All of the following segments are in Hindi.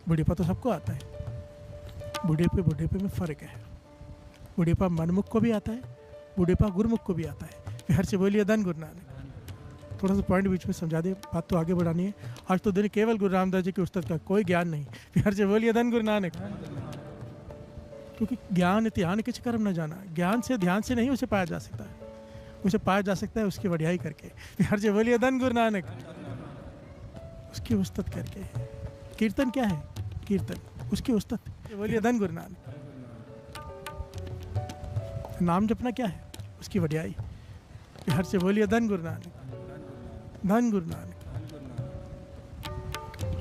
बुढ़ेपा तो सबको आता है, बुढ़ेपे में फ़र्क है। बुढ़ेपा मनमुख को भी आता है, बुढ़ेपा गुरुमुख को भी आता है। प्यार से बोलिए धन गुरु नानक। थोड़ा सा पॉइंट बीच में समझा दे, बात तो आगे बढ़ानी है। आज तो दिन केवल गुरु रामदास जी के उस्ताद का कोई ज्ञान नहीं। प्यार से बोलिए धन गुरु नानक। क्योंकि ज्ञान ध्यान किस कर्म न जाना, ज्ञान से ध्यान से नहीं उसे पाया जा सकता है, उसे पाया जा सकता है उसकी वडियाई करके। प्यार से बोलिए धन गुरु नानक। उसकी उस्तत करके। कीर्तन क्या है? कीर्तन उसकी उस्तत। बोलिए धन गुरु नानक। नाम जपना क्या है? उसकी वडियाई। प्यार से बोलिए धन गुरु नानक, धन गुरु नानक।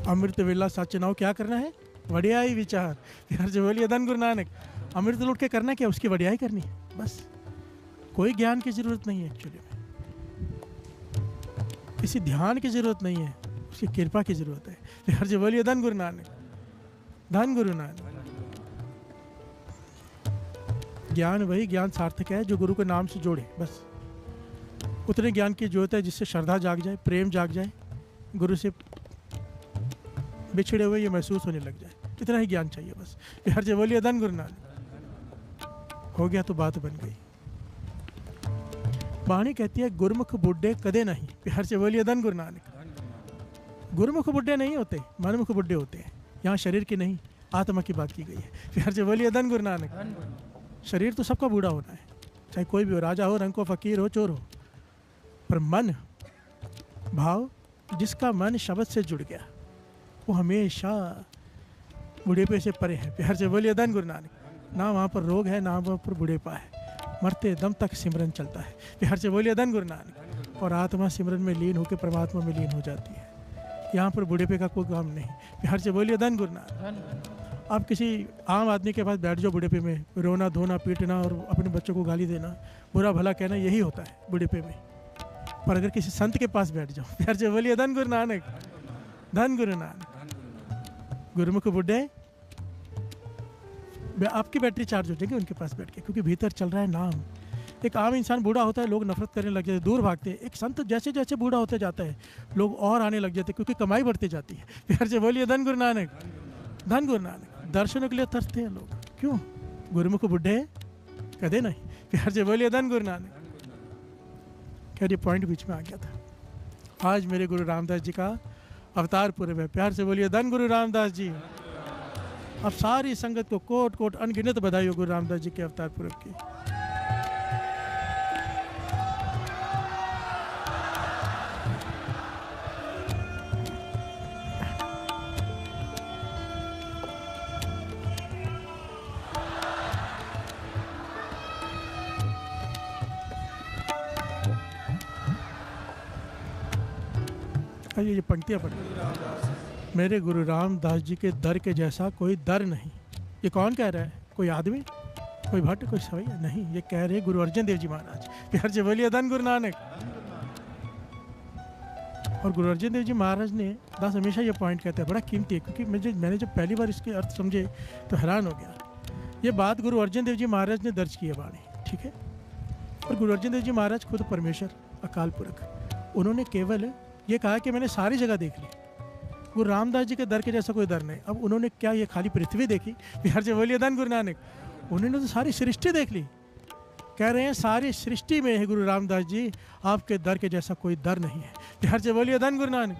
अमृत वेला साचनाओ क्या करना है? वडियाई विचार। प्यार से बोलिए धन गुरु नानक। अमृत लूट के करना क्या? उसकी वडियाई करनी है, बस। कोई ज्ञान की जरूरत नहीं है एक्चुअली में, किसी ध्यान की जरूरत नहीं है, उसकी कृपा की जरूरत है। प्यार से बोलिए धन गुरु नानक, धन गुरु नानक। ज्ञान वही ज्ञान सार्थक है जो गुरु के नाम से जोड़े, बस। उतने ज्ञान की जरूरत है जिससे श्रद्धा जाग जाए, प्रेम जाग जाए, गुरु से बिछड़े हुए ये महसूस होने लग जाए। इतना ही ज्ञान चाहिए बस। प्यार से बोलिए धन गुरु नानक। हो गया तो बात बन गई। बाणी कहती है गुरुमुख बुड्ढे कदे नहीं। प्यार से बोलिए धन गुरु नानक। गुरुमुख बुड्ढे नहीं होते, मनमुख बुड्ढे होते हैं। यहाँ शरीर की नहीं, आत्मा की बात की गई है। प्यार से बोलिए धन गुरु नानक। शरीर तो सबका बूढ़ा होना है, चाहे कोई भी हो, राजा हो, रंग को, फकीर हो, चोर हो, पर मन भाव, जिसका मन शब्द से जुड़ गया वो हमेशा बुढ़ेपे से परे है। प्यार से बोलिए धन गुरु नानक। ना वहाँ पर रोग है, ना वहाँ पर बुढ़ेपा है, मरते दम तक सिमरन चलता है। प्यार से बोलिए धन गुरु नानक। और आत्मा सिमरन में लीन होकर परमात्मा में लीन हो जाती है। यहाँ पर बुढ़ेपे का कोई काम नहीं। प्यार से बोलिए धन गुरु नानक। आप किसी आम आदमी के पास बैठ जाओ बुढ़ेपे में, रोना धोना पीटना और अपने बच्चों को गाली देना, बुरा भला कहना, यही होता है बुढ़ेपे में। पर अगर किसी संत के पास बैठ जाओ, प्यार से बोलिए धन गुरु नानक, धन गुरु नानक। गुरुमुख बुढ़े, आपकी बैटरी चार्ज हो जाएगी उनके पास बैठ के, क्योंकि भीतर चल रहा है नाम। एक आम इंसान बूढ़ा होता है, लोग नफरत करने लग जाते हैं, दूर भागते हैं। एक संत जैसे जैसे बूढ़ा होते जाता है, लोग और आने लग जाते हैं, क्योंकि कमाई बढ़ती जाती है। प्यार से बोलिए धन गुरु नानक, धन गुरु नानक। दर्शनों के लिए तरसते हैं लोग, क्यों? गुरुमुख बुढ़े कदे नहीं। प्यार से बोलिए धन गुरु नानक। क्या ये पॉइंट बीच में आ गया था। आज मेरे गुरु रामदास जी का अवतार पूर्व है। प्यार से बोलिए धन गुरु रामदास जी। अब सारी संगत को कोट कोट अनगिनत बधाई हो गुरु रामदास जी के अवतार पूर्व की। आइए ये पंक्तियाँ पढ़। मेरे गुरु रामदास जी के दर के जैसा कोई दर नहीं। ये कौन कह रहा है? कोई आदमी, कोई भट्ट, कोई सवैया? नहीं, ये कह रहे गुरु अर्जन देव जी महाराज। प्यार से बोलिए धन गुरु नानक। और गुरु अर्जन देव जी महाराज ने दास हमेशा ये पॉइंट कहते हैं, बड़ा कीमती है, क्योंकि मैंने जब पहली बार इसके अर्थ समझे तो हैरान हो गया। ये बात गुरु अर्जन देव जी महाराज ने दर्ज की है वाणी, ठीक है। और गुरु अर्जन देव जी महाराज खुद परमेश्वर अकाल पुरख, उन्होंने केवल ये कहा कि मैंने सारी जगह देख ली, गुरु रामदास जी के दर के जैसा कोई दर नहीं। अब उन्होंने क्या ये खाली पृथ्वी देखी? प्यार से बोलिए धन गुरु नानक। उन्होंने तो सारी सृष्टि देख ली। कह रहे हैं सारी सृष्टि में है गुरु रामदास जी, आपके दर के जैसा कोई दर नहीं है। प्यार से बोलिए धन गुरु नानक।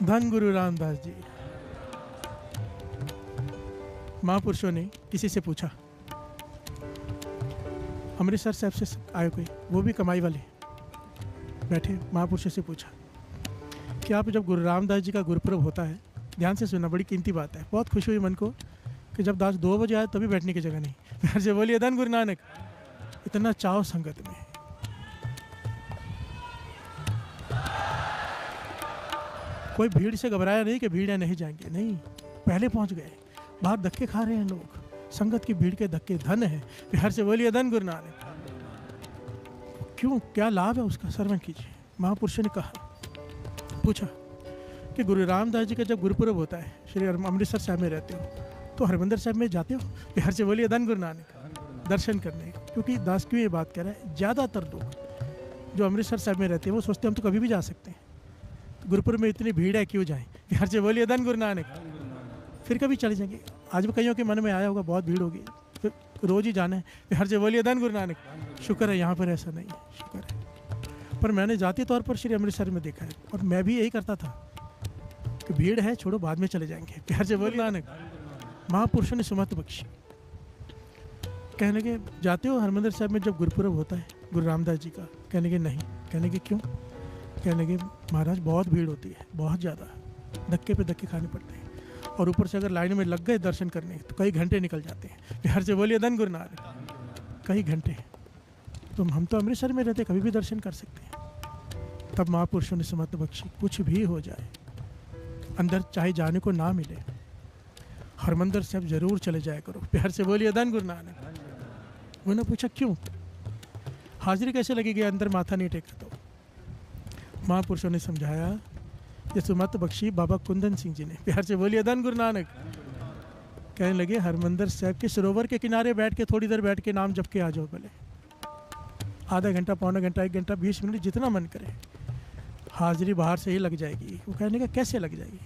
धन गुरु रामदास जी। महापुरुषों ने किसी से पूछा, अमृतसर साहब से आए कोई, वो भी कमाई वाले बैठे, महापुरुषों से पूछा कि आप जब गुरु रामदास जी का गुरुपुरब होता है, ध्यान से सुनना, बड़ी कीमती बात है। बहुत खुशी हुई मन को कि जब दास 2 बजे आए तभी बैठने की जगह नहीं। प्यार से बोलिए धन गुरु नानक। इतना चाव संगत में। कोई भीड़ से घबराया नहीं कि भीड़ है नहीं जाएंगे, नहीं, पहले पहुंच गए। बाहर धक्के खा रहे हैं लोग, संगत की भीड़ के धक्के धन है। प्यार से बोलिए धन गुरु नानक। क्यों, क्या लाभ है उसका? श्रवण कीजिए। महापुरुषों ने कहा, पूछा कि गुरु रामदास जी का जब गुरुपुरब होता है, श्री अमृतसर साहब में रहते हो तो हरमंदिर साहब में जाते हो? प्यार से बोलिए धन गुरु नानक। दर्शन करने, क्योंकि दास क्यों ये बात कह रहा है, ज़्यादातर लोग जो अमृतसर साहब में रहते हैं वो सोचते हैं हम तो कभी भी जा सकते हैं, गुरुपुरब में इतनी भीड़ है, क्यों जाएं? प्यार से बोलिए धन गुरु नानक। फिर कभी चले जाएंगे। आज भी कईयों के मन में आया होगा बहुत भीड़ होगी, फिर रोज़ ही जाना है। प्यार से बोलिए धन गुरु नानक। शुक्र है यहाँ पर ऐसा नहीं है, शुक्र है। पर मैंने जाती तौर पर श्री अमृतसर में देखा है, और मैं भी यही करता था कि भीड़ है, छोड़ो, बाद में चले जाएंगे। प्यार से बोलिए नानक। महापुरुषों ने सुमत बख्शी। कहने के जाते हो हरमंदिर साहब में जब गुरुपुरब होता है गुरु रामदास जी का? कहने के नहीं। कहने के क्यों? कहने के महाराज बहुत भीड़ होती है, बहुत ज़्यादा, धक्के पे धक्के खाने पड़ते हैं, और ऊपर से अगर लाइन में लग गए दर्शन करने तो कई घंटे निकल जाते हैं। प्यार से बोलिए धन गुरु नानक। कई घंटे। तो हम तो अमृतसर में रहते, कभी भी दर्शन कर सकते हैं। तब महापुरुषों ने सुमत बख्शी, कुछ भी हो जाए, अंदर चाहे जाने को ना मिले, हरमंदिर साहब जरूर चले जाया करो। प्यार से बोलिए धन गुरु नानक। उन्होंने पूछा क्यों? हाजिरी कैसे लगेगी, अंदर माथा नहीं टेका तो? महापुरुषों ने समझाया, ये सुमत बख्शी बाबा कुंदन सिंह जी ने। प्यार से बोलिए धन गुरु नानक। कहने लगे हरमंदिर साहब के सरोवर के किनारे बैठ के थोड़ी देर बैठ के नाम जप के आ जाओ, भले आधा घंटा, पौना घंटा, 1 घंटा, 20 मिनट, जितना मन करे, हाजिरी बाहर से ही लग जाएगी। वो कहने का कैसे लग जाएगी?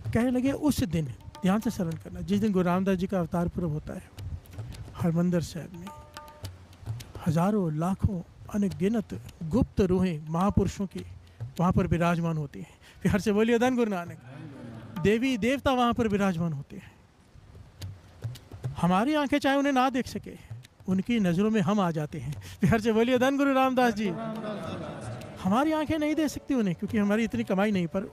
कहने लगे उस दिन ध्यान से स्मरण करना, जिस दिन गुरु रामदास जी का अवतार पुरब होता है, हरमंदिर साहब में हजारों लाखों अनगिनत गुप्त रूहें महापुरुषों की वहाँ पर विराजमान होती हैं। प्यार से बोलिए धन गुरु नानक। देवी देवता वहाँ पर विराजमान होते हैं। हमारी आंखें चाहे उन्हें ना देख सके, उनकी नज़रों में हम आ जाते हैं। प्यार से बोलिए धन गुरु रामदास जी। हमारी आंखें नहीं दे सकती उन्हें, क्योंकि हमारी इतनी कमाई नहीं, पर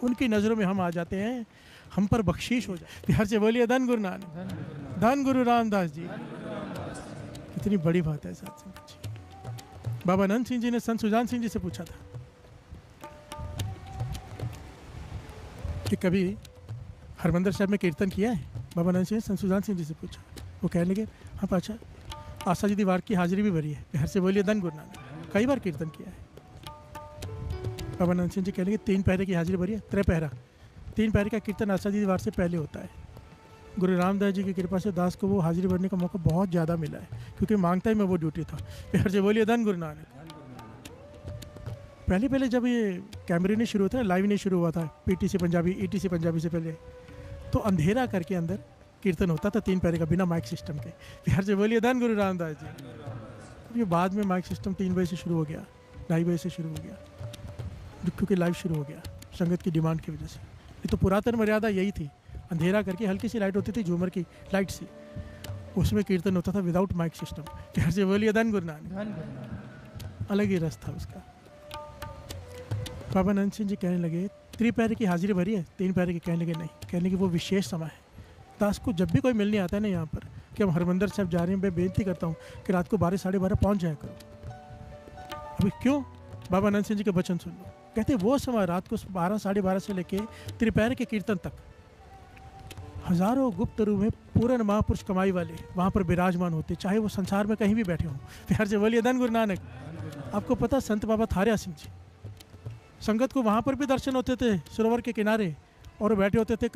उनकी नज़रों में हम आ जाते हैं, हम पर बख्शीश हो जाए। प्यार से बोलिए धन गुरु नानक, धन गुरु रामदास जी। कितनी बड़ी बात है साथ संगत जी। बाबा अनंत सिंह जी ने संत सुजान सिंह जी से पूछा था कि कभी हरमंदिर साहब में कीर्तन किया है? बाबा अनंत सिंह ने संत सुजान सिंह जी से पूछा। वो कहने लगे हाँ पाचा, आशा जी दीवार की हाजिरी भी भरी है। प्यार से बोलिए धन गुरु नानक। कई बार कीर्तन किया है। बाबा अनंत सिंह जी कहने लगे 3 पहरे की हाजिरी भरी है, 3 पहरा। 3 पहरे का कीर्तन आशा जी दीवार से पहले होता है। गुरु रामदास जी की कृपा से दास को वो हाजिरी भरने का मौका बहुत ज़्यादा मिला है, क्योंकि मांगता ही मैं वो ड्यूटी था। प्यार से बोलिए धन गुरु नानक। पहले जब ये कैमरे नहीं शुरू होता है, लाइव नहीं शुरू हुआ था, पीटीसी पंजाबी, ईटीसी पंजाबी से पहले, तो अंधेरा करके अंदर कीर्तन होता था 3 पहरे का, बिना माइक सिस्टम के। प्यार से बोलिए धन गुरु रामदास जी। ये बाद में माइक सिस्टम 3 बजे से शुरू हो गया, 2:30 बजे से शुरू हो गया, क्योंकि लाइव शुरू हो गया संगत की डिमांड की वजह से। ये तो पुरातन मर्यादा यही थी, अंधेरा करके हल्की सी लाइट होती थी झूमर की लाइट से, उसमें कीर्तन होता था विदाउट माइक सिस्टम। प्यार से बोलिए धन गुरु नानक। अलग ही रस था उसका। बाबा अनंत सिंह जी कहने लगे 3 पहरे की हाजिरी भरी है, 3 पहरे की? कहने लगे नहीं। कहने की वो विशेष समय है, दास को जब भी कोई मिलने आता है ना यहाँ पर कि हम हरमंदिर साहब जा रहे हैं, मैं बेनती करता हूँ कि रात को 12 साढ़े 12 पहुँच जाया करो। अभी क्यों? बाबा अनंत सिंह जी के वचन सुन लो। कहते वो समय रात को 12 साढ़े 12 से लेके त्रिपहर के कीर्तन तक हजारों गुप्त रूप में पूर्ण महापुरुष कमाई वाले वहाँ पर विराजमान होते, चाहे वो संसार में कहीं भी बैठे हों। प्यार से बोलिए धन गुरु नानक। आपको पता संत बाबा थारिया सिंह जी, संगत को वहाँ पर भी दर्शन होते थे सरोवर के किनारे, और बैठे होते थे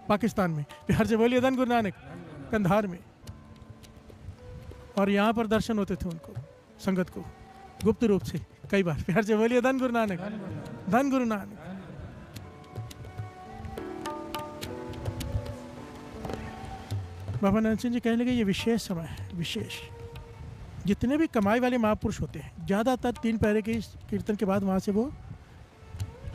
पाकिस्तान में। प्यार से बोलिए धन गुरु नानक। कंधार में, और यहाँ पर दर्शन होते थे उनको, संगत को, गुप्त रूप से कई बार। प्यार से बोलिए धन गुरु नानक, धन गुरु नानक। बाबा अनंत सिंह जी कहने लगे ये विशेष समय है, विशेष। जितने भी कमाई वाले महापुरुष होते हैं, ज़्यादातर 3 पहरे के कीर्तन के बाद वहाँ से वो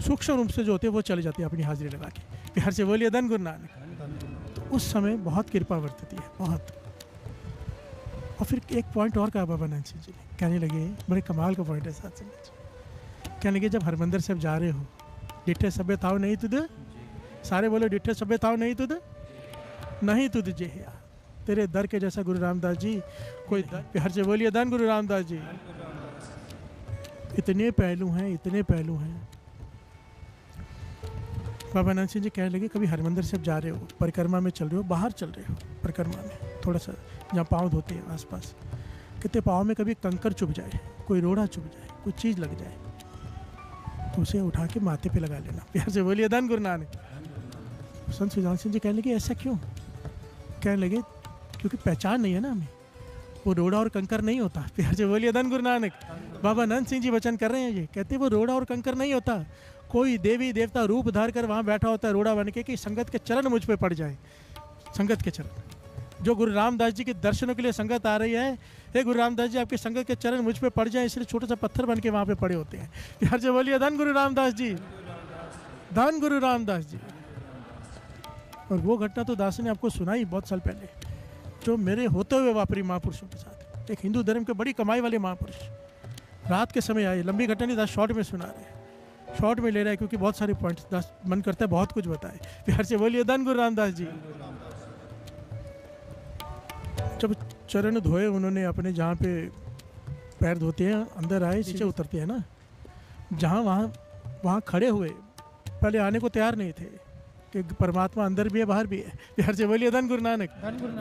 सूक्ष्म रूप से जो होते हैं वो चले जाते हैं अपनी हाजिरी लगा के। प्यार से बोलिए धन गुरु नानक। उस समय बहुत कृपा बरतती है, बहुत। और फिर एक पॉइंट और कहा बाबा अनंत सिंह जी ने, कहने लगे बड़े कमाल का पॉइंट है साथ संगत। कहने लगे जब हरमंदिर साहब जा रहे हो, डिठे सभ्य थाओ नहीं तुद, सारे बोलो डिठे सभ्य थाओ नहीं तुद, नहीं तुद जेहिया, तेरे दर के जैसा गुरु रामदास जी कोई। प्यार से बोलिए धन गुरु रामदास जी। इतने पहलू हैं, इतने पहलू हैं। बाबा अनंत सिंह जी कहने लगे कभी हरमंदिर साहब जा रहे हो, परिक्रमा में चल रहे हो, बाहर चल रहे हो परिक्रमा में, थोड़ा सा जहाँ पाँव धोते हैं आसपास, कितने पाँव में कभी कंकर चुभ जाए, कोई रोड़ा चुभ जाए, कोई चीज़ लग जाए, तो उसे उठा के माथे पे लगा लेना। प्यार से बोलिए धन गुरु नानक। संत सुजान सिंह जी कहने लगे ऐसा क्यों? कहने लगे क्योंकि पहचान नहीं है ना हमें, वो रोड़ा और कंकर नहीं होता। प्यार से बोलिए धन गुरु नानक। बाबा नंद सिंह जी वचन कर रहे हैं, ये कहते हैं वो रोड़ा और कंकर नहीं होता। कोई देवी देवता रूप धार कर वहाँ बैठा होता है रोड़ा बन के कि संगत के चरण मुझ पे पड़ जाए। संगत के चरण, जो गुरु रामदास जी के दर्शनों के लिए संगत आ रही है, हे गुरु रामदास जी आपके संगत के चरण मुझ पे पड़ जाए, इसलिए छोटा सा पत्थर बन के वहाँ पे पड़े होते हैं। प्यार से बोलिए धन गुरु रामदास जी, धन गुरु रामदास जी। और वो घटना तो दास ने आपको सुनाई बहुत साल पहले, जो मेरे होते हुए वापरी महापुरुषों के साथ। एक हिंदू धर्म के बड़ी कमाई वाले महापुरुष रात के समय आए। लंबी घटना नहीं, दास शॉर्ट में सुना रहे हैं, शॉर्ट में ले रहा है क्योंकि बहुत सारे पॉइंट्स दास मन करता है बहुत कुछ बताए। प्यार से बोलिए धन गुरु रामदास जी। जब चरण धोए उन्होंने अपने, जहाँ पे पैर धोते हैं अंदर आए, नीचे उतरते हैं ना, जहाँ वहाँ खड़े हुए, पहले आने को तैयार नहीं थे कि परमात्मा अंदर भी है बाहर भी है। प्यार से बोलिए धन गुरु नानक।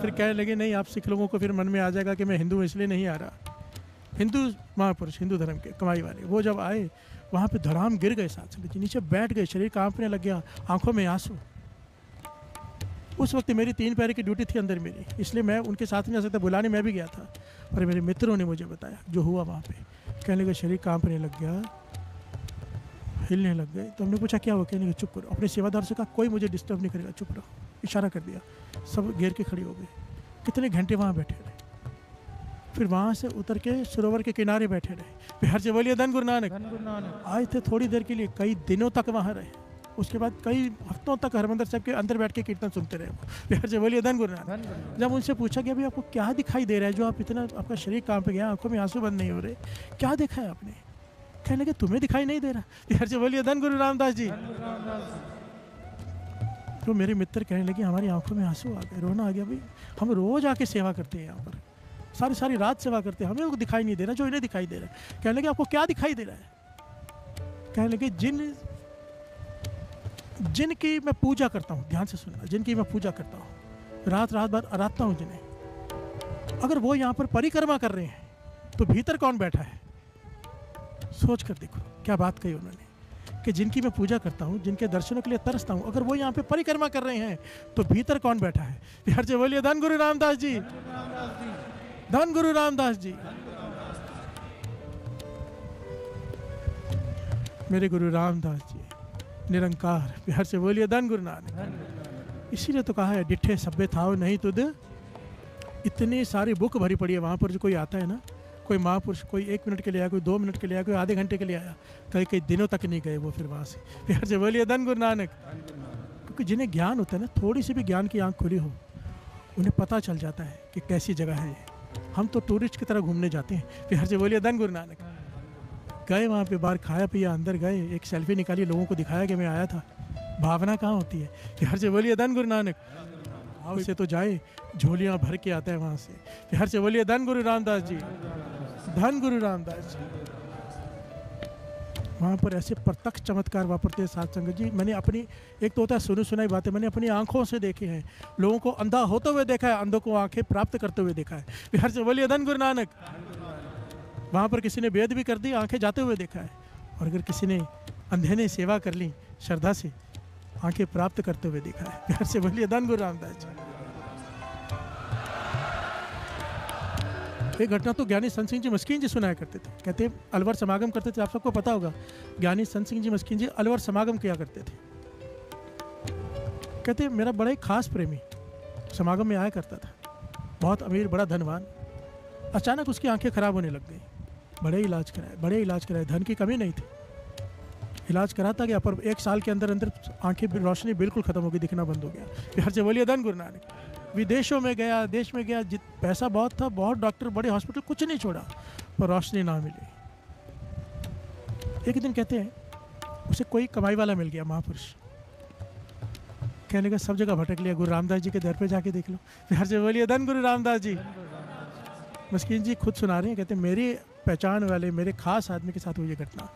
फिर कहने लगे नहीं, आप सिख लोगों को फिर मन में आ जाएगा कि मैं हिंदू हूँ इसलिए नहीं आ रहा। हिंदू महापुरुष, हिंदू धर्म के कमाई वाले, वो जब आए वहाँ पे धड़ाम गिर गए, साथ संगत जी नीचे बैठ गए, शरीर कांपने लग गया, आंखों में आंसू। उस वक्त मेरी 3 पैर की ड्यूटी थी अंदर मेरी, इसलिए मैं उनके साथ नहीं आ सकता, बुलाने मैं भी गया था। पर मेरे मित्रों ने मुझे बताया जो हुआ वहाँ पे। कहने लगे शरीर कांपने लग गया, हिलने लग गए। तो हमने पूछा क्या हुआ? कहने लगे चुप करो। अपने सेवादार से कहा कोई मुझे डिस्टर्ब नहीं करेगा, चुप रहो। इशारा कर दिया, सब घेर के खड़े हो गए। कितने घंटे वहाँ बैठे रहे, फिर वहाँ से उतर के सरोवर के किनारे बैठे रहे। प्यार से बोलिए धन गुरु नानक। आए थे थोड़ी देर के लिए, कई दिनों तक वहाँ रहे। उसके बाद कई हफ्तों तक हरमंदिर साहब के अंदर बैठ के कीर्तन सुनते रहे। प्यार से बोलिए धन गुरु नानक। जब उनसे पूछा कि अभी आपको क्या दिखाई दे रहा है, जो आप इतना, आपका शरीर कांप गया, आंखों में आंसू बंद नहीं हो रहे, क्या देखा है आपने? कहने लगे तुम्हें दिखाई नहीं दे रहा। प्यार से बोलिए धन गुरु रामदास जी। तो मेरे मित्र कहने लगे हमारी आंखों में आंसू आ गए, रोना आ गया। भाई हम रोज आके सेवा करते हैं यहाँ पर, सारी सारी रात सेवा करते हैं, हमें वो दिखाई नहीं दे रहा जो इन्हें दिखाई दे रहा है। कहने लगे आपको क्या दिखाई दे रहा है? कहने लगे जिनकी मैं पूजा करता हूँ, ध्यान से सुनना, जिनकी मैं पूजा करता हूँ, रात भर आराधता हूँ जिन्हें, अगर वो यहाँ पर परिक्रमा कर रहे हैं तो भीतर कौन बैठा है? सोच कर देखो क्या बात कही उन्होंने, कि जिनकी मैं पूजा करता हूँ, जिनके दर्शनों के लिए तरसता हूँ, अगर वो यहाँ पे परिक्रमा कर रहे हैं तो भीतर कौन बैठा है? प्यार से बोलिए धन गुरु रामदास जी, धन गुरु रामदास जी। मेरे गुरु रामदास जी निरंकार। प्यार से बोलिए धन गुरु नानक। इसीलिए तो कहा है डिठे सभ्य थाओ नहीं तुद। इतनी सारी बुक भरी पड़ी है वहाँ पर। जो कोई आता है ना, कोई महापुरुष, कोई 1 मिनट के लिए आया, कोई 2 मिनट के लिए आया, कोई आधे घंटे के लिए आया, कई दिनों तक नहीं गए वो फिर वहाँ से। प्यार से बोलिए धन गुरु नानक। क्योंकि जिन्हें ज्ञान होता है ना, थोड़ी सी भी ज्ञान की आंख खुली हो, उन्हें पता चल जाता है कि कैसी जगह है ये। हम तो टूरिस्ट की तरह घूमने जाते हैं। प्यार से बोलिए धन गुरु नानक। गए वहाँ पे, बाहर खाया पिया, अंदर गए, एक सेल्फी निकाली, लोगों को दिखाया कि मैं आया था। भावना कहाँ होती है? प्यार से बोलिए धन गुरु नानक। भाव से तो जाए, झोलियाँ भर के आता है वहाँ से। प्यार से बोलिए धन गुरु रामदास जी, धन गुरु रामदास जी। वहाँ पर ऐसे प्रत्यक्ष चमत्कार वापरते हैं साथ संगत जी। मैंने अपनी, एक तो होता है सुनी सुनाई बातें, मैंने अपनी आंखों से देखे हैं। लोगों को अंधा होते हुए देखा है, अंधों को आंखें प्राप्त करते हुए देखा है। प्यार से बोलिए धन गुरु नानक। वहाँ पर किसी ने वेद भी कर दी, आंखें जाते हुए देखा है। और अगर किसी ने, अंधे ने सेवा कर ली श्रद्धा से, आंखें प्राप्त करते हुए देखा है। प्यार से बोलिए धन गुरु रामदास जी। एक घटना तो ज्ञानी संत सिंह जी मस्कीन जी सुनाया करते थे। कहते अलवर समागम करते थे, आप सबको पता होगा, ज्ञानी संत सिंह जी मस्कीन जी अलवर समागम किया करते थे। कहते मेरा बड़ा ही खास प्रेमी समागम में आया करता था, बहुत अमीर, बड़ा धनवान। अचानक उसकी आंखें खराब होने लग गई। बड़े इलाज कराए, धन की कमी नहीं थी। इलाज कराता गया, पर 1 साल के अंदर अंदर आंखें रोशनी बिल्कुल खत्म हो गई, दिखना बंद हो गया। प्यार से बोलिए धन गुरु नानक। विदेशों में गया, देश में गया, पैसा बहुत था, बहुत डॉक्टर, बड़े हॉस्पिटल, कुछ नहीं छोड़ा, पर रोशनी ना मिली। एक दिन कहते हैं उसे कोई कमाई वाला मिल गया, महापुरुष। कहने लगा सब जगह भटक लिया, गुरु रामदास जी के दर पे जाके देख लो। प्यार से बोलिए धन गुरु रामदास जी। मस्कीन जी खुद सुना रहे हैं, कहते मेरी पहचान वाले, मेरे खास आदमी के साथ हुई ये घटना,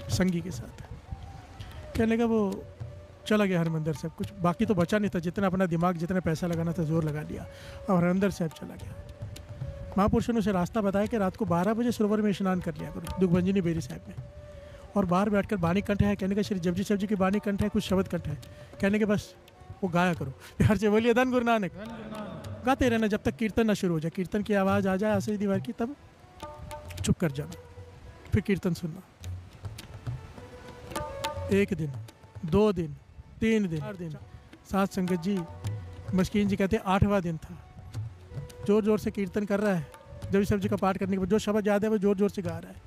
संगी के साथ। कहने लगा वो चला गया हरमंदिर साहब, कुछ बाकी तो बचा नहीं था, जितना अपना दिमाग, जितना पैसा लगाना था जोर लगा लिया और हरमंदिर साहब चला गया। महापुरुषों ने उसे रास्ता बताया कि रात को 12 बजे सरोवर में स्नान कर लिया करो, दुखभंजनी बेरी साहब में, और बाहर बैठकर बानी कंठ है, कहने का श्री जपजी साहब जी की बानी कंठ है, कुछ शब्द कंठ है, कहने के बस वो गाया करो। प्यार से बोलिए धन गुरु नानक। गाते रहना जब तक कीर्तन ना शुरू हो जाए। कीर्तन की आवाज़ आ जाए आसरी दीवार की, तब चुप कर जाना, फिर कीर्तन सुनना। 1 दिन, 2 दिन, 3 दिन, 4 दिन। साथ संगत जी, मस्कीन जी कहते 8वां दिन था, जोर जोर से कीर्तन कर रहा है। जब सब जी का पाठ करने के बाद जो शब्द याद है वो जोर जोर से गा रहा है।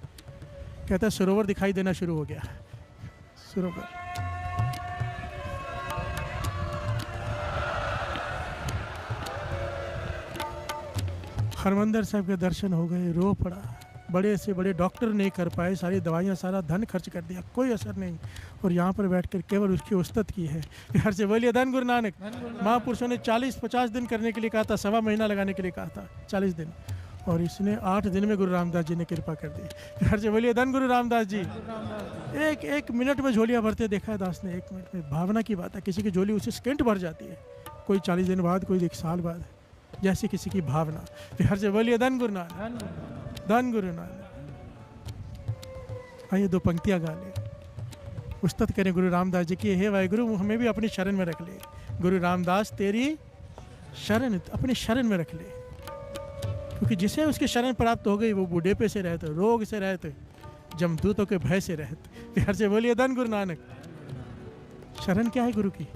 कहता है सरोवर दिखाई देना शुरू हो गया। सरोवर हरमंदिर साहब के दर्शन हो गए, रो पड़ा। बड़े से बड़े डॉक्टर नहीं कर पाए, सारी दवाइयाँ सारा धन खर्च कर दिया, कोई असर नहीं। और यहाँ पर बैठकर केवल उसकी उस्तत की है। हर से बोलिए धन गुरु नानक। महापुरुषों ने 40-50 दिन करने के लिए कहा था, 1.25 महीना लगाने के लिए कहा था, 40 दिन, और इसने 8 दिन में गुरु रामदास जी ने कृपा कर दी। हर से बोलिए धन गुरु रामदास जी। एक मिनट में झोलियाँ भरते देखा है दास ने, 1 मिनट में। भावना की बात है, किसी की झोली उसी सेकंड भर जाती है, कोई 40 दिन बाद, कोई 1 साल बाद, जैसी किसी की भावना। हर से बोलिए धन गुरु नानक, धन गुरु नानक। आइए 2 पंक्तियाँ गा ले, उस्तत करें गुरु रामदास जी की। हे वाहिगुरु, हमें भी अपनी शरण में रख ले। गुरु रामदास तेरी शरण, अपनी शरण में रख ले, क्योंकि जिसे उसकी शरण प्राप्त हो गई वो बूढ़ेपे से रहते, रोग से रहते, जमदूतों के भय से रहते। हर से बोलिए धन गुरु नानक। शरण क्या है गुरु की?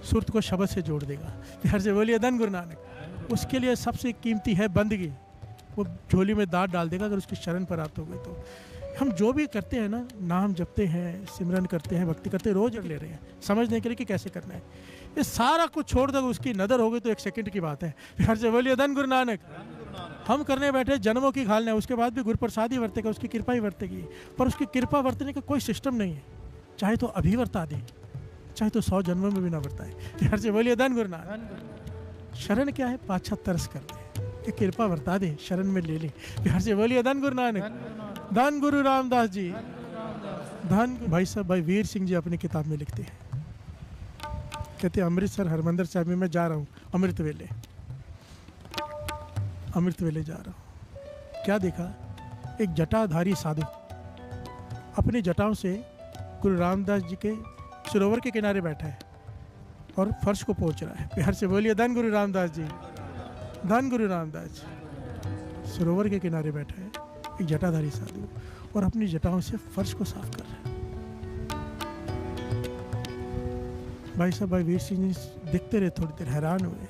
सुरत को शब्द से जोड़ देगा। हर से बोलिए धन गुरु नानक। उसके लिए सबसे कीमती है बंदगी, वो झोली में दांत डाल देगा अगर उसकी शरण प्राप्त हो गई तो। हम जो भी करते हैं ना, नाम जपते हैं, सिमरन करते हैं, भक्ति करते हैं, रोज ले रहे हैं समझने के लिए कि कैसे करना है। ये सारा कुछ छोड़ दो, उसकी नज़र हो गई तो 1 सेकंड की बात है। हर से बोलिए धन गुरु नानक। हम करने बैठे जन्मों की घालना है, उसके बाद भी गुरु प्रसाद ही वर्तेगा, उसकी कृपा ही वर्तेगी। पर उसकी कृपा वर्तने का कोई सिस्टम नहीं है, चाहे तो अभी वर्ता दे, चाहे तो 100 जन्मों में भी ना वर्ताए। हर से बोलिए धन गुरु नानक। शरण क्या है? पाछा तरस कर दे, ये कृपा वर्ता दे, शरण में ले ले। हर से बोलिए धन गुरु नानक। धन गुरु रामदास जी। धन भाई साहब, भाई वीर सिंह जी अपनी किताब में लिखते हैं, कहते हैं अमृतसर हरमंदिर साहब में मैं जा रहा हूँ, अमृत वेले जा रहा हूँ। क्या देखा? एक जटाधारी साधु अपनी जटाओं से गुरु रामदास जी के सरोवर के किनारे बैठा है और फर्श को पोंछ रहा है। प्यार से बोलिए धन गुरु रामदास जी, धन गुरु रामदास जी। सरोवर के किनारे बैठा है एक जटाधारी साधु और अपनी जटाओं से फर्श को साफ कर रहा है। भाई साहब, भाई वीर सिंह जी देखते रहे, थोड़ी देर हैरान हुए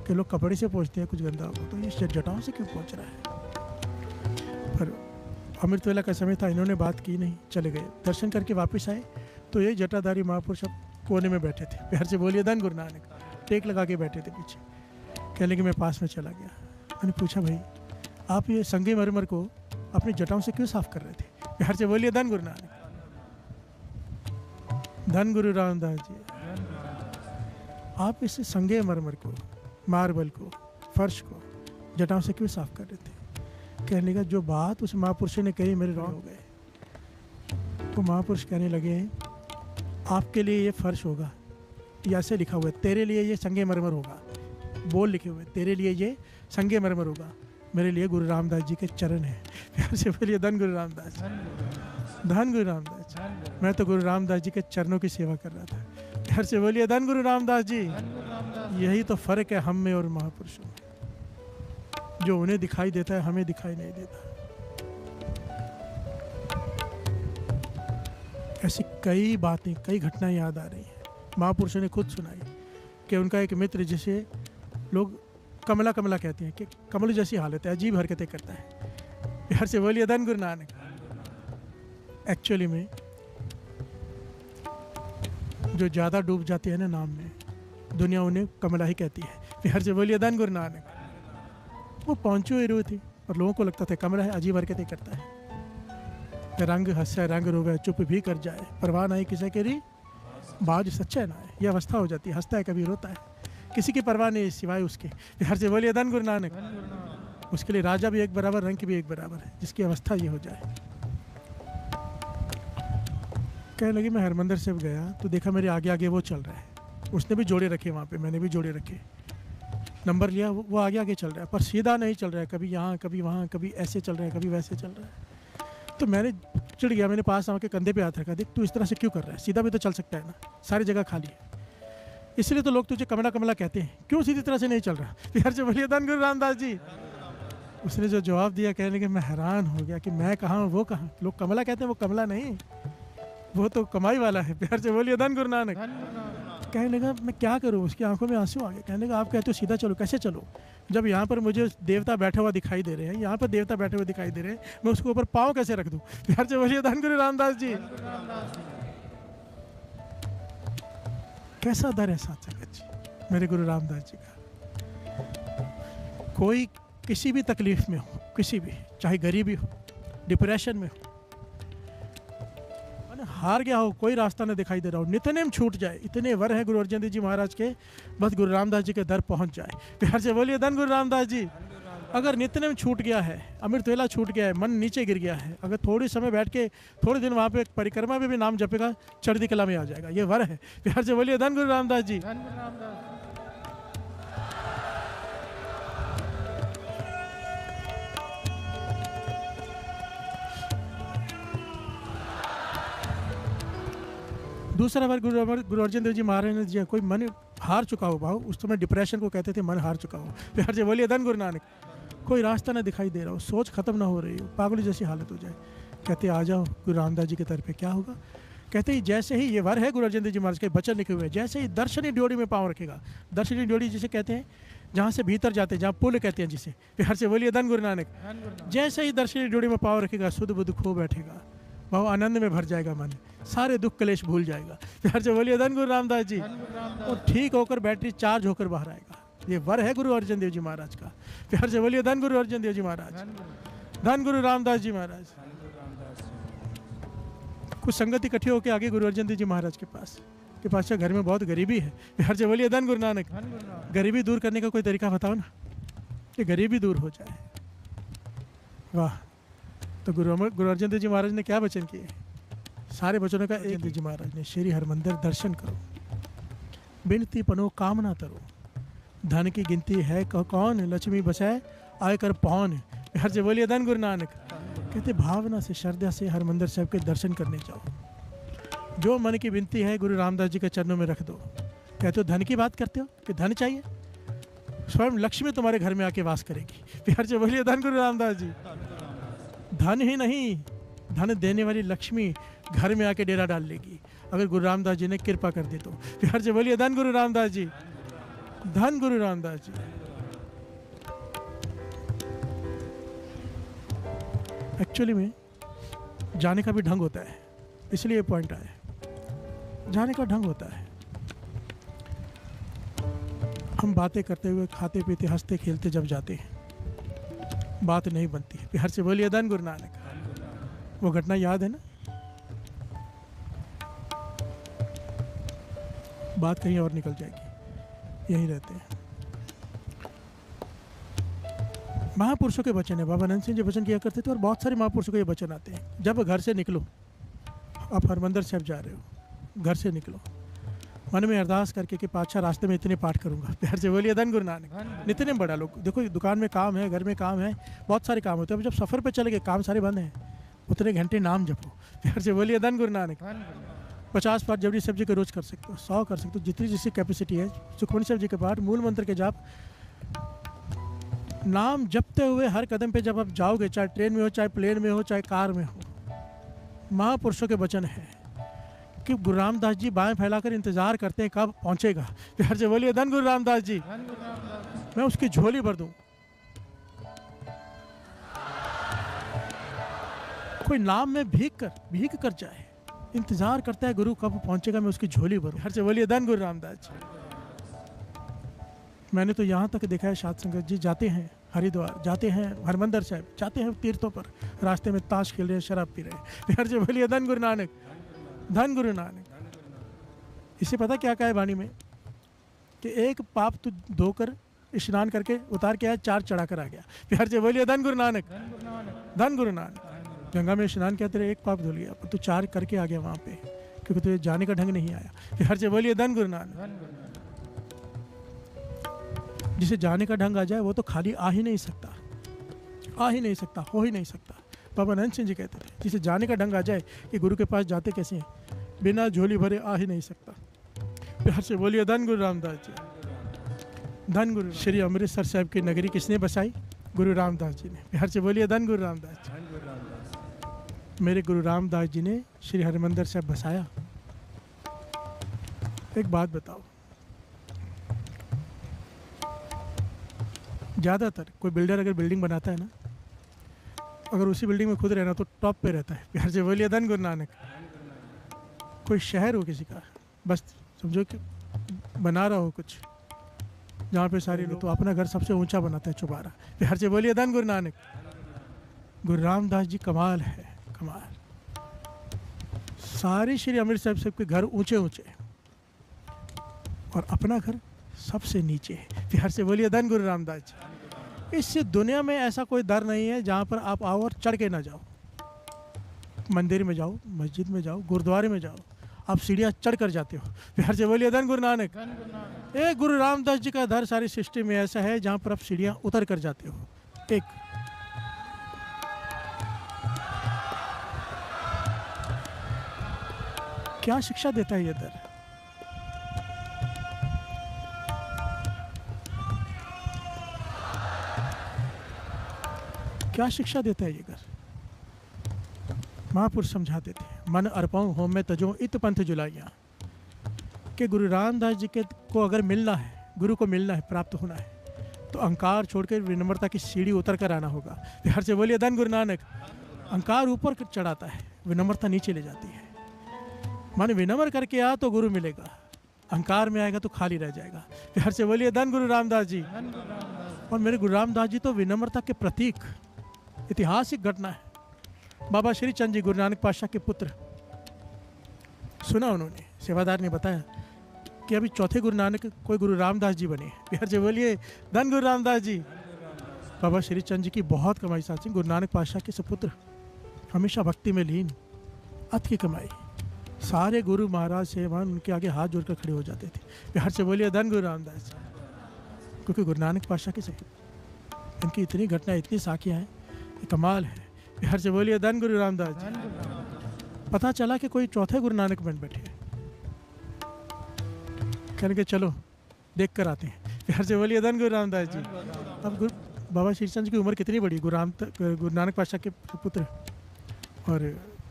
कि लोग कपड़े से पहुँचते हैं कुछ गंदा हो तो ये जटाओं से क्यों पहुँच रहा है। पर अमृत वेला का समय था, इन्होंने बात की नहीं, चले गए। दर्शन करके वापस आए तो ये जटाधारी महापुरुष अब कोने में बैठे थे। प्यार से बोलिए धन गुरु नानक। टेक लगा के बैठे थे पीछे। कहने कि मैं पास में चला गया। मैंने पूछा, भाई आप ये संगे मरमर को अपनी जटाओं से क्यों साफ कर रहे थे? प्यार से बोलिए धन गुरु नानक, धन गुरु रामदास जी। आप इस संगे मरमर को, मार्बल को, फर्श को जटाओं से क्यों साफ कर रहे थे? कहने का जो बात उस महापुरुष ने कही मेरे रॉन्ग हो गए। तो महापुरुष कहने लगे, आपके लिए ये फर्श होगा, ये ऐसे लिखा हुआ है, तेरे लिए ये संगे मरमर होगा, बोल लिखे हुए, तेरे लिए ये संगे मरमर होगा, मेरे लिए गुरु रामदास जी के चरण है। प्यार से बोलिए धन गुरु रामदास, धन गुरु रामदास। मैं तो गुरु रामदास जी के चरणों की सेवा कर रहा था। प्यार से बोलिए धन गुरु रामदास जी। यही तो फर्क है हम में और महापुरुषों में, जो उन्हें दिखाई देता है हमें दिखाई नहीं देता। ऐसी कई बातें, कई घटनाएं याद आ रही हैं। महापुरुषों ने खुद सुनाई कि उनका एक मित्र, जिसे लोग कमला कमला कहते हैं, कि कमल जैसी हालत है, अजीब हरकतें करता है। प्यार से बोलिए धन गुरु नानक। एक्चुअली में जो ज़्यादा डूब जाते हैं ना नाम में, दुनिया उन्हें कमला ही कहती है। प्यार से बोलिए धन गुरु नानक। वो पहुँची हुई रूह थी और लोगों को लगता था कमला है, अजीब हरकतें करता है, रंग हंसे रंग रोवे, चुप भी कर जाए, परवाह नहीं किसे करी, बाज सच्चा ना है। यह अवस्था हो जाती है, हंसता है कभी रोता है, किसी की परवाह नहीं सिवाय उसके। प्यार से बोलिए धन गुरु नानक। उसके लिए राजा भी एक बराबर, रंग भी एक बराबर है, जिसकी अवस्था ये हो जाए। कहने लगी, मैं हरमंदिर साहब गया तो देखा मेरे आगे आगे वो चल रहा है, उसने भी जोड़े रखे वहाँ पे, मैंने भी जोड़े रखे, नंबर लिया, वो आगे आगे चल रहा है, पर सीधा नहीं चल रहा है, कभी यहाँ कभी वहाँ, कभी ऐसे चल रहा है, कभी वैसे चल रहा है। तो मैंने चिढ़ गया, मैंने पास आके कंधे पे हाथ रखा, देख तू इस तरह से क्यों कर रहा है, सीधा भी तो चल सकता है ना, सारी जगह खाली है। इसलिए तो लोग तुझे कमला कमला कहते हैं, क्यों सीधी तरह से नहीं चल रहा? प्यार से बोलिए धन गुरु रामदास जी। उसने जो जवाब दिया, कहने लगे मैं हैरान हो गया कि मैं कहाँ वो कहाँ। लोग कमला कहते हैं, वो कमला नहीं, वो तो कमाई वाला है। प्यार से बोलिए धन गुरु नानक। कहने लगा मैं क्या करूँ? उसकी आंखों में आंसू आ गए। कहने लगा आप कहते हो सीधा चलो, कैसे चलो? जब यहाँ पर मुझे देवता बैठा हुआ दिखाई दे रहे हैं, यहाँ पर देवता बैठे हुए दिखाई दे रहे हैं, मैं उसके ऊपर पाँव कैसे रख दूँ? प्यार से बोलिए धन गुरु रामदास जी। कैसा दर है साथ संगत जी मेरे गुरु रामदास जी का। कोई किसी भी तकलीफ में हो, किसी भी, चाहे गरीबी हो, डिप्रेशन में हो, हार गया हो, कोई रास्ता न दिखाई दे रहा हो, नित्यनेम छूट जाए, इतने वर हैं गुरु अर्जन देव जी महाराज के, बस गुरु रामदास जी के दर पहुंच जाए। प्यार से बोलिए धन गुरु रामदास जी। अगर नित्यनेम छूट गया है, अमृत वेला छूट गया है, मन नीचे गिर गया है, अगर थोड़ी समय बैठ के थोड़े दिन वहाँ पे परिक्रमा में भी नाम जपेगा, चढ़ती कला में आ जाएगा। ये वर है। प्यार से बोलिए धन गुरु रामदास जी। दूसरा बार गुरु अर्जन देव जी महाराज ने दिया, कोई मन हार चुका हो भाव, उस समय डिप्रेशन को कहते थे मन हार चुका हो, प्यार से बोलिए धन गुरु नानक। कोई रास्ता ना दिखाई दे रहा हो, सोच खत्म ना हो रही हो, पागल जैसी हालत हो जाए, कहते आ जाओ गुरु रामदास जी की तरफ पे। क्या होगा? कहते ही जैसे ही, ये वर है गुरु अर्जन देव जी महाराज के वचन लिखे हुए, जैसे ही दर्शनी ड्योढ़ी में पाँव रखेगा, दर्शनी ड्योढ़ी जिसे कहते हैं जहाँ से भीतर जाते हैं, जहाँ पुल कहते हैं जिसे, प्यार से बोलिए धन गुरु नानक। जैसे ही दर्शनी ड्योढ़ी में पाँव रखेगा, शुद्ध बुद्ध खो बैठेगा, भाव आनंद में भर जाएगा मन, सारे दुख कलेश भूल जाएगा। प्यार से बोलिए धन गुरु रामदास जी। और ठीक होकर बैटरी चार्ज होकर बाहर आएगा। ये वर है गुरु अर्जन देव जी महाराज का। प्यार से बोलिए धन गुरु अर्जन देव जी महाराज, धन गुरु रामदास जी महाराज। कुछ संगत इकट्ठे होकर आगे गुरु अर्जन देव जी महाराज के पास घर में बहुत गरीबी है। प्यार से बोलिए धन गुरु नानक। गरीबी दूर करने का कोई तरीका बताओ ना, कि गरीबी दूर हो जाए। वाह। तो गुरु अर्जन देव जी महाराज ने क्या वचन किए? सारे वचनों का एक देव जी महाराज ने, श्री हरमंदिर दर्शन करो, बिनती पनो कामना तरो, धन की गिनती है कौन, लक्ष्मी बचाए आय कर पौन। प्यार से बोलिए धन गुरु नानक। कहते भावना से, श्रद्धा से हरमंदिर साहब के दर्शन करने जाओ, जो मन की विनती है गुरु रामदास जी के चरणों में रख दो। कहते हो धन की बात करते हो कि धन चाहिए, स्वयं लक्ष्मी तुम्हारे घर में आके वास करेगी। प्यार से बोलिए धन गुरु रामदास जी। धन ही नहीं, धन देने वाली लक्ष्मी घर में आके डेरा डाल लेगी, अगर गुरु रामदास जी ने कृपा कर दी तो। प्यार से बोलिए धन गुरु रामदास जी, धन गुरु रामदास जी। एक्चुअली में जाने का भी ढंग होता है, इसलिए ये पॉइंट आया। जाने का ढंग होता है। हम बातें करते हुए, खाते पीते, हंसते खेलते जब जाते हैं, बात नहीं बनती है। प्यार से बोलिए धन गुरु नानक। वो घटना याद है ना? बात कहीं और निकल जाएगी, यहीं रहते हैं। महापुरुषों के वचन है, बाबा नंद सिंह जी वचन किया करते थे, और बहुत सारे महापुरुषों के ये वचन आते हैं। जब घर से निकलो, आप हरमंदिर साहब जा रहे हो, घर से निकलो, मन में अरदास करके कि पातशाह रास्ते में इतने पाठ करूंगा। प्यार से बोलिए धन गुरु नानक। इतने बड़ा लोग देखो, दुकान में काम है, घर में काम है, बहुत सारे काम होते हैं। जब सफ़र पे चले गए, काम सारे बंद हैं, उतने घंटे नाम जपो। प्यार से बोलिए धन गुरु नानक। 50 पाठ जबरी साहब जी के रोज कर सकते हो, 100 कर सकते हो, जितनी जिसकी कैपेसिटी है। सुखमनी साहब जी के पाठ, मूल मंत्र के जाप, नाम जपते हुए हर कदम पे जब आप जाओगे, चाहे ट्रेन में हो, चाहे प्लेन में हो, चाहे कार में हो, महापुरुषों के वचन है कि गुरु रामदास जी बाएं फैलाकर इंतजार करते हैं कब पहुंचेगा। प्यार से बोलिए धन गुरु रामदास जी। मैं उसकी झोली भर दूं। कोई नाम में भीग कर जाए, इंतजार करता है गुरु कब पहुंचेगा, मैं उसकी झोली भरूं। प्यार से बोलिए धन गुरु रामदास जी। मैंने तो यहाँ तक देखा है, साध संगत जी जाते हैं हरिद्वार, जाते हैं हरमंदिर साहब, जाते हैं तीर्थों पर, रास्ते में ताश खेल रहे हैं, शराब पी रहे हैं। प्यार से बोलिए धन गुरु नानक, धन गुरु नानक। इसे पता क्या है वाणी में, कि एक पाप तो धोकर स्नान करके उतार के आया, 4 चढ़ा कर आ गया। प्यार से बोलिए धन गुरु नानक, धन गुरु नानक। गंगा में स्नान किया, तेरे एक पाप धुल गया, तो 4 करके आ गया वहाँ पे, क्योंकि तुझे जाने का ढंग नहीं आया। प्यार से बोलिए धन गुरु नानक। जिसे जाने का ढंग आ जाए वो तो खाली आ ही नहीं सकता, आ ही नहीं सकता, हो ही नहीं सकता। बाबा नंद सिंह जी कहते थे, जिसे जाने का ढंग आ जाए कि गुरु के पास जाते कैसे हैं, बिना झोली भरे आ ही नहीं सकता। प्यार से बोलिए धन गुरु रामदास जी, धन गुरु। श्री अमृतसर साहब की नगरी किसने बसाई? गुरु रामदास जी ने। प्यार से बोलिए धन गुरु रामदास जी। मेरे गुरु रामदास जी ने श्री हरिमंदिर साहब बसाया। एक बात बताओ, ज़्यादातर कोई बिल्डर अगर बिल्डिंग बनाता है ना, अगर उसी बिल्डिंग में खुद रहना तो टॉप पे रहता है। प्यार से बोलिए धन गुरु नानक। कोई शहर हो किसी का, बस समझो कि बना रहा हो कुछ जहाँ पे सारे लोग, तो अपना घर सबसे ऊंचा बनाता है चौबारा। प्यार से बोलिए धन गुरु नानक। गुरु रामदास जी कमाल है, कमाल। सारे श्री अमृतसर साहब के घर ऊंचे ऊंचे और अपना घर सबसे नीचे है। प्यार से बोलिए धन गुरु रामदास जी। इससे दुनिया में ऐसा कोई दर नहीं है जहाँ पर आप आओ और चढ़ के ना जाओ। मंदिर में जाओ, मस्जिद में जाओ, गुरुद्वारे में जाओ, आप सीढ़ियाँ चढ़ कर जाते हो। प्यार से बोलिए धन गुरु नानक। एक गुरु रामदास जी का दर सारी सृष्टि में ऐसा है जहाँ पर आप सीढ़ियाँ उतर कर जाते हो। एक क्या शिक्षा देता है ये दर? क्या शिक्षा देता है ये घर? महापुरुष समझाते थे, मन अर्पण होम में तजो इत पंथ जुलाइया, कि गुरु रामदास जी के को अगर मिलना है, गुरु को मिलना है, प्राप्त होना है, तो अहंकार छोड़कर विनम्रता की सीढ़ी उतर कर आना होगा। प्यार से बोलिए धन गुरु नानक। अहंकार ऊपर चढ़ाता है, विनम्रता नीचे ले जाती है। मन विनम्र करके आ तो गुरु मिलेगा, अहंकार में आएगा तो खाली रह जाएगा। प्यार से बोलिए धन गुरु रामदास जी। और मेरे गुरु रामदास जी तो विनम्रता के प्रतीक। ऐतिहासिक घटना है, बाबा श्री चंद जी गुरु नानक पातशाह के पुत्र, सुना उन्होंने, सेवादार ने बताया कि अभी चौथे गुरु नानक कोई गुरु रामदास जी बने। प्यार से बोलिए धन गुरु रामदास जी। बाबा श्री चंद जी की बहुत कमाई साथ गुरु नानक पातशाह के सुपुत्र, हमेशा भक्ति में लीन, अत की कमाई। सारे गुरु महाराज सेवान उनके आगे हाथ जोड़कर खड़े हो जाते थे। प्यार से बोलिए धन गुरु रामदास जी। क्योंकि गुरु नानक पातशाह के सहित इनकी इतनी घटना, इतनी साखियाँ हैं, कमाल है। प्यार से बोलिए धन गुरु रामदास जी। पता चला कि कोई चौथे गुरु नानक बन बैठे, कहने के चलो देख कर आते हैं। प्यार से बोलिए धन गुरु रामदास जी। अब बाबा श्रीचंद जी की उम्र कितनी बड़ी, गुरु नानक पातशाह के पुत्र, और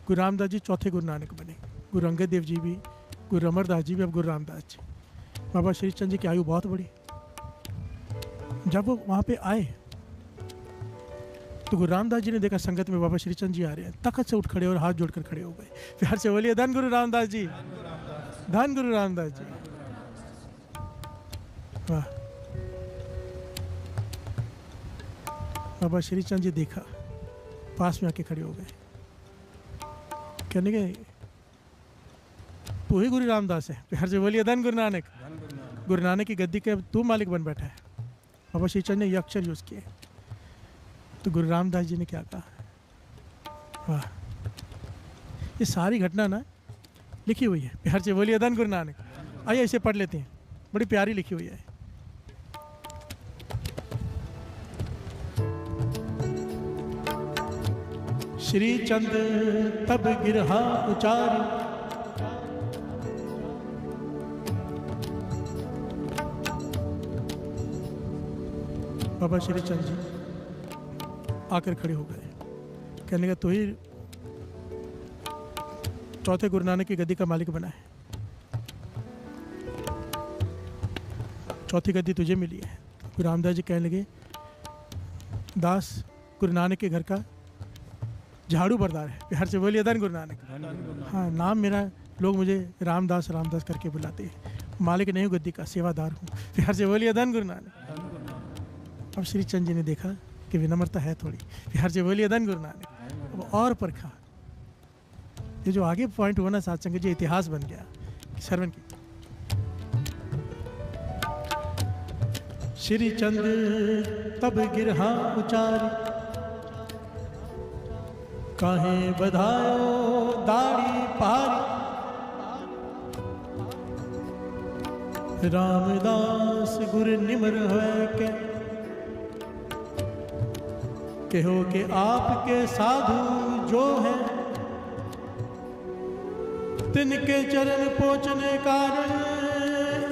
गुरु रामदास जी चौथे गुरु नानक बने। गुरु अंगद देव जी भी, गुरु अमरदास जी भी, अब गुरु रामदास जी। बाबा श्रीचंद जी की आयु बहुत बड़ी। जब वो वहाँ पे आए तो गुरु रामदास जी ने देखा संगत में बाबा श्रीचंद जी आ रहे हैं, तखत से उठ खड़े और हाथ जोड़कर खड़े हो गए। प्यार से बोलिए धन गुरु रामदास जी, धन गुरु रामदास जी। वाह। बाबा श्रीचंद जी देखा, पास में आके खड़े हो गए, कहने के तू ही गुरु रामदास है। प्यार से बोलिए धन गुरु नानक। गुरु नानक की गद्दी के तू मालिक बन बैठा है। बाबा श्रीचंद ने ये अक्षर यूज किए, तो गुरु रामदास जी ने क्या कहा? वाह। ये सारी घटना ना लिखी हुई है। प्यार से बोलिए धन गुरु नानक। आइए इसे पढ़ लेते हैं, बड़ी प्यारी लिखी हुई है। श्री चंद तब गिरहा उचारी, बाबा श्री चंद जी आकर खड़े हो गए, कहने का तो ही चौथे गुरु नानक की गद्दी का मालिक बना है, चौथी गद्दी तुझे मिली है। गुरु रामदास जी कहने लगे, दास गुरु नानक के घर का झाड़ू बरदार है। प्यार से बोलिए धन गुरु नानक। हाँ, नाम मेरा, लोग मुझे रामदास रामदास करके बुलाते हैं, मालिक नहीं हूँ गद्दी का, सेवादार हूँ। प्यार से बोलिए धन गुरु नानक। अब श्री चंद जी ने देखा कि विनम्रता है थोड़ी। प्यार से बोलिए धन गुरु नानक। अब और परखा, ये जो आगे पॉइंट हुआ ना साथ संगत जी, इतिहास बन गया। श्रवण की। श्री चंद तब गिरहा उचारी, काहे बधायो दाढ़ी पारी, रामदास गुर निमर है के, कहो कि आपके साधु जो है, तिनके चरण पोछने कारण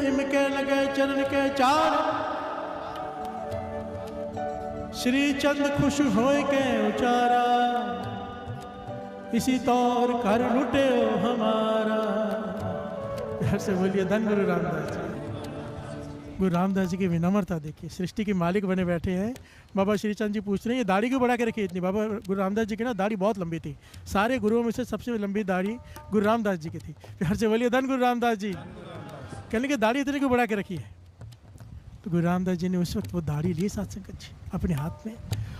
इमके लगे चरण के चार, श्री चंद खुश होए के उचारा, इसी तौर कर लुटे ओ हमारा। प्यार से बोलिए धन गुरु रामदास जी। गुरु रामदास जी की विनम्रता देखिए, सृष्टि के मालिक बने बैठे हैं। बाबा श्रीचंद जी पूछ रहे हैं ये दाढ़ी क्यों बढ़ा के रखी इतनी। बाबा गुरु रामदास जी की ना दाढ़ी बहुत लंबी थी, सारे गुरुओं में से सबसे लंबी दाढ़ी गुरु रामदास जी की थी। प्यार से बोलिए धन गुरु रामदास जी। कहने की दाढ़ी इतनी क्यों बढ़ा के रखी है। तो गुरु रामदास जी ने उस वक्त वो दाढ़ी ली साथ संगत जी अपने हाथ में,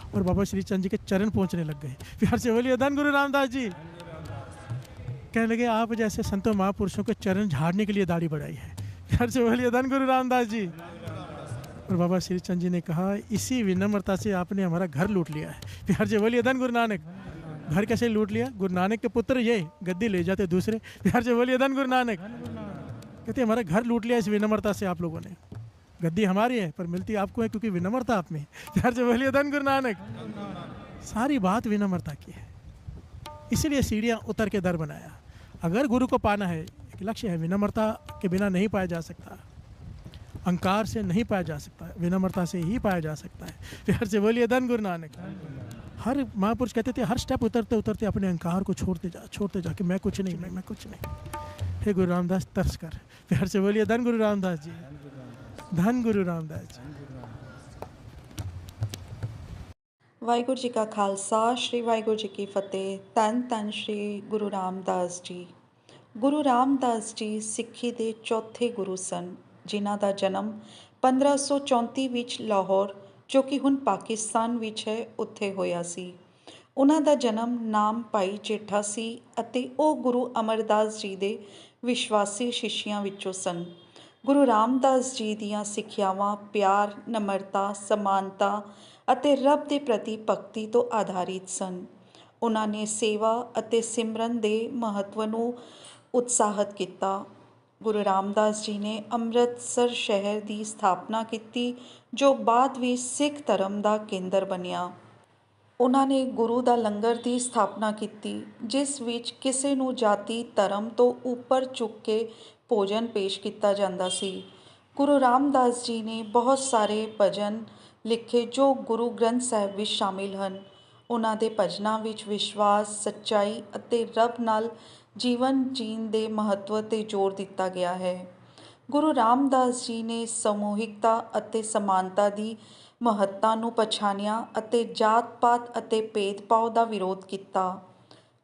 और बाबा श्रीचंद जी के चरण पहुँचने लग गए। प्यार से बोलिए धन गुरु रामदास जी। कहने लगे आप जैसे संतों महापुरुषों के चरण झाड़ने के लिए दाढ़ी बढ़ाई है। प्यार से बोलिए धन गुरु रामदास जी। और बाबा श्रीचंद जी ने कहा इसी विनम्रता से आपने हमारा घर लूट लिया है। प्यार से बोलिए धन गुरु नानक। घर कैसे लूट लिया। गुरु नानक के पुत्र ये गद्दी ले जाते दूसरे। प्यार से बोलिए धन गुरु नानक। कहते हमारा घर लूट लिया इस विनम्रता से आप लोगों ने। गद्दी हमारी है पर मिलती आपको है क्योंकि विनम्रता आप में। प्यार से बोलिए धन गुरु नानक। सारी बात विनम्रता की है, इसीलिए सीढ़ियाँ उतर के दर बनाया। अगर गुरु को पाना है, एक लक्ष्य है, विनम्रता के बिना नहीं पाया जा सकता, अहंकार से नहीं पाया जा सकता, विनम्रता से ही पाया जा सकता है। प्यार से बोलिए धन गुरु नानक। हर महापुरुष कहते थे हर स्टेप उतरते उतरते अपने अहंकार को छोड़ते जा कि मैं कुछ नहीं, मैं कुछ नहीं। हे गुरु रामदास तरस कर। प्यार से बोलिए धन गुरु रामदास जी। धन गुरु रामदास जी। ਵਾਹਿਗੁਰੂ ਜੀ ਕਾ ਖਾਲਸਾ ਸ਼੍ਰੀ ਵਾਹਿਗੁਰੂ ਜੀ ਕੀ ਫਤਿਹ। ਧੰਨ ਧੰਨ ਸ਼੍ਰੀ ਗੁਰੂ ਰਾਮਦਾਸ ਜੀ। ਗੁਰੂ ਰਾਮਦਾਸ ਜੀ ਸਿੱਖੀ ਦੇ ਚੌਥੇ ਗੁਰੂ ਸਨ, ਜਿਨ੍ਹਾਂ ਦਾ ਜਨਮ 1534 ਵਿੱਚ ਲਾਹੌਰ, ਜੋ ਕਿ ਹੁਣ ਪਾਕਿਸਤਾਨ ਵਿੱਚ ਹੈ, ਉੱਥੇ ਹੋਇਆ ਸੀ। ਉਹਨਾਂ ਦਾ ਜਨਮ ਨਾਮ ਭਾਈ ਜੇਠਾ ਸੀ ਅਤੇ ਉਹ ਗੁਰੂ ਅਮਰਦਾਸ ਜੀ ਦੇ ਵਿਸ਼ਵਾਸੀ ਸ਼ਿਸ਼ਿਆਂ ਵਿੱਚੋਂ ਸਨ। ਗੁਰੂ ਰਾਮਦਾਸ ਜੀ ਦੀਆਂ ਸਿੱਖਿਆਵਾਂ ਪਿਆਰ, ਨਮਰਤਾ, ਸਮਾਨਤਾ ਅਤੇ ਰੱਬ ਦੇ ਪ੍ਰਤੀ ਭਗਤੀ ਤੋਂ ਆਧਾਰਿਤ ਸਨ। ਉਹਨਾਂ ਨੇ ਸੇਵਾ ਅਤੇ ਸਿਮਰਨ ਦੇ ਮਹੱਤਵ ਨੂੰ ਉਤਸ਼ਾਹਿਤ ਕੀਤਾ। ਗੁਰੂ ਰਾਮਦਾਸ ਜੀ ਨੇ ਅੰਮ੍ਰਿਤਸਰ ਸ਼ਹਿਰ ਦੀ ਸਥਾਪਨਾ ਕੀਤੀ, ਜੋ ਬਾਅਦ ਵਿੱਚ ਸਿੱਖ ਧਰਮ ਦਾ ਕੇਂਦਰ ਬਣਿਆ। ਉਹਨਾਂ ਨੇ ਗੁਰੂ ਦਾ ਲੰਗਰ ਦੀ ਸਥਾਪਨਾ ਕੀਤੀ, ਜਿਸ ਵਿੱਚ ਕਿਸੇ ਨੂੰ ਜਾਤੀ ਧਰਮ ਤੋਂ ਉੱਪਰ ਚੁੱਕ ਕੇ ਭੋਜਨ ਪੇਸ਼ ਕੀਤਾ ਜਾਂਦਾ ਸੀ। ਗੁਰੂ ਰਾਮਦਾਸ ਜੀ ਨੇ ਬਹੁਤ ਸਾਰੇ ਭਜਨ ਲਿਖੇ ਜੋ ਗੁਰੂ ਗ੍ਰੰਥ ਸਾਹਿਬ ਵਿੱਚ ਸ਼ਾਮਿਲ ਹਨ। ਉਹਨਾਂ ਦੇ ਭਜਨਾਂ ਵਿੱਚ ਵਿਸ਼ਵਾਸ, ਸੱਚਾਈ ਅਤੇ ਰੱਬ ਨਾਲ ਜੀਵਨ ਜੀਣ ਦੇ ਮਹੱਤਵ 'ਤੇ ਜ਼ੋਰ ਦਿੱਤਾ ਗਿਆ ਹੈ। ਗੁਰੂ ਰਾਮਦਾਸ ਜੀ ਨੇ ਸਮੂਹਿਕਤਾ ਅਤੇ ਸਮਾਨਤਾ ਦੀ ਮਹੱਤਤਾ ਨੂੰ ਪਛਾਣਿਆ ਅਤੇ ਜਾਤ-ਪਾਤ ਅਤੇ ਭੇਦਭਾਵ ਦਾ ਵਿਰੋਧ ਕੀਤਾ।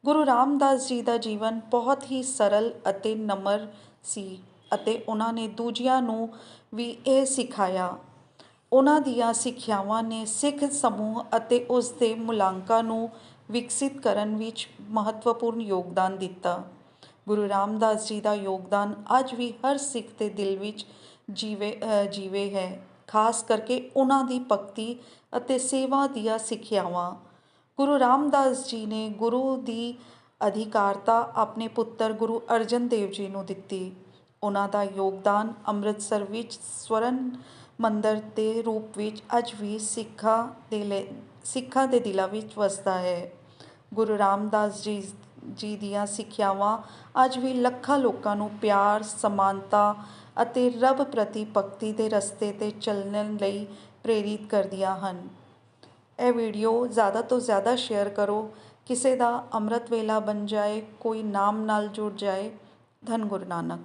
ਗੁਰੂ ਰਾਮਦਾਸ ਜੀ ਦਾ ਜੀਵਨ ਬਹੁਤ ਹੀ ਸਰਲ ਅਤੇ ਨਮਰ ਸੀ ਅਤੇ ਉਹਨਾਂ ਨੇ ਦੂਜਿਆਂ ਨੂੰ ਵੀ ਇਹ ਸਿਖਾਇਆ। ਉਹਨਾਂ ਦੀਆਂ ਸਿੱਖਿਆਵਾਂ ਨੇ ਸਿੱਖ ਸਮੂਹ ਅਤੇ ਉਸ ਦੇ ਮੁਲਾਂਕਾਂ ਨੂੰ ਵਿਕਸਿਤ ਕਰਨ ਵਿੱਚ ਮਹੱਤਵਪੂਰਨ ਯੋਗਦਾਨ ਦਿੱਤਾ। ਗੁਰੂ ਰਾਮਦਾਸ ਜੀ ਦਾ ਯੋਗਦਾਨ ਅੱਜ ਵੀ ਹਰ ਸਿੱਖ ਦੇ ਦਿਲ ਵਿੱਚ ਜੀਵੇ ਹੈ, ਖਾਸ ਕਰਕੇ ਉਹਨਾਂ ਦੀ ਭਗਤੀ ਅਤੇ ਸੇਵਾ ਦੀਆਂ ਸਿੱਖਿਆਵਾਂ। ਗੁਰੂ ਰਾਮਦਾਸ ਜੀ ਨੇ ਗੁਰੂ ਦੀ ਅਧਿਕਾਰਤਾ ਆਪਣੇ ਪੁੱਤਰ ਗੁਰੂ ਅਰਜਨ ਦੇਵ ਜੀ ਨੂੰ ਦਿੱਤੀ। ਉਹਨਾਂ ਦਾ ਯੋਗਦਾਨ ਅੰਮ੍ਰਿਤਸਰ ਵਿੱਚ ਸਵਰਨ ਮੰਦਰ ਦੇ ਰੂਪ ਵਿੱਚ ਅੱਜ ਵੀ ਸਿੱਖਾਂ ਦੇ ਦਿਲਾਂ ਵਿੱਚ ਵਸਦਾ ਹੈ। ਗੁਰੂ ਰਾਮਦਾਸ ਜੀ ਦੀਆਂ ਸਿੱਖਿਆਵਾਂ ਅੱਜ ਵੀ ਲੱਖਾਂ ਲੋਕਾਂ ਨੂੰ ਪਿਆਰ, ਸਮਾਨਤਾ ਅਤੇ ਰੱਬ ਪ੍ਰਤੀ ਭਗਤੀ ਦੇ ਰਸਤੇ 'ਤੇ ਚੱਲਣ ਲਈ ਪ੍ਰੇਰਿਤ ਕਰਦੀਆਂ ਹਨ। ਇਹ ਵੀਡੀਓ ਜ਼ਿਆਦਾ ਤੋਂ ਜ਼ਿਆਦਾ ਸ਼ੇਅਰ ਕਰੋ, ਕਿਸੇ ਦਾ ਅੰਮ੍ਰਿਤ ਵੇਲਾ ਬਣ ਜਾਏ, ਕੋਈ ਨਾਮ ਨਾਲ ਜੁੜ ਜਾਏ। ਧੰਨ ਗੁਰੂ ਨਾਨਕ।